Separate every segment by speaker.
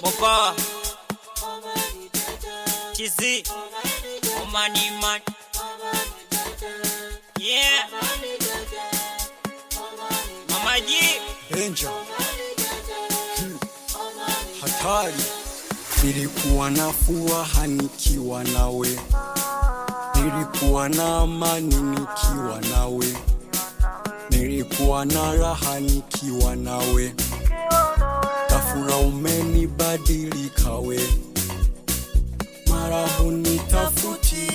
Speaker 1: Opa Chizi Omani man. Yeah Mama G
Speaker 2: Danger Hatari. Nilikuwa na furaha nikiwa nawe, nilikuwa na amani nikiwa nawe, nilikuwa na raha nikiwa nawe. Ghafla umenibadilika we, mara hunitafuti,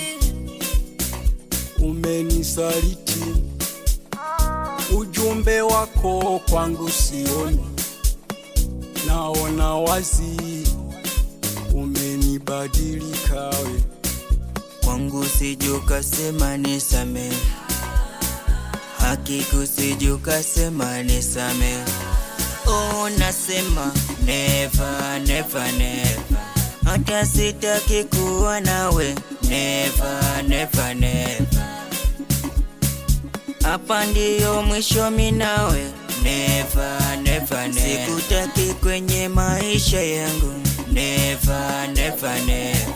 Speaker 2: umenisaliti. Ujumbe wako kwangu sioni, naona wazi umenibadilika we.
Speaker 3: Kwangu sijuka sema nisame, hakiku sijuka sema nisame. Oh nasema never never never, hata sitaki kuwa nawe. Never never never, hapa ndiyo mwisho mimi nawe. Never never never, sikutaki kwenye maisha yangu. Never never never,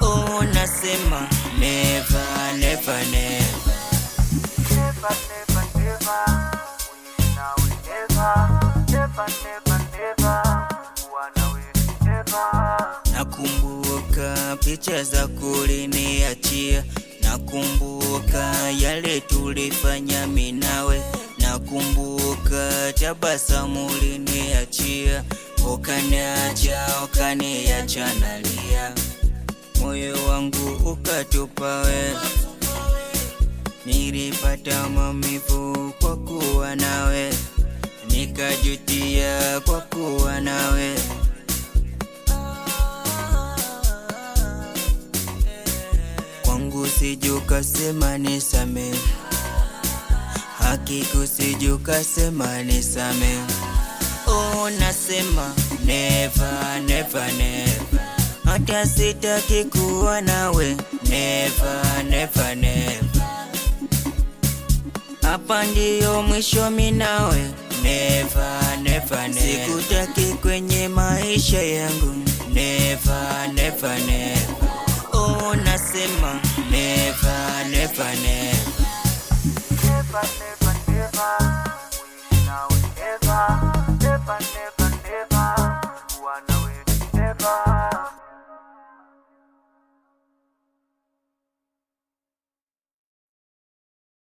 Speaker 3: oh nasema never never never.
Speaker 4: Never never never, we nawe never. Never never never, we never.
Speaker 3: Nakumbuka picha za kuliniachia, nakumbuka yale tulifanya mimi nawe, nakumbuka tabasamu uliniachia, ukaniacha nalia, moyo wangu ukatupa we. Nilipata maumivu kwa kuwa nawe, nikajutia kwa kuwa nawe. Kwangu sijuka sema nisame, hakiku sijuka sema nisame. Oh nasema never never never, hata sitaki kuwa nawe. Never never never, hapa ndiyo mwisho mimi nawe. Never never never, sikutaki kwenye maisha yangu. Never never never, oh nasema never never never.
Speaker 4: Never never.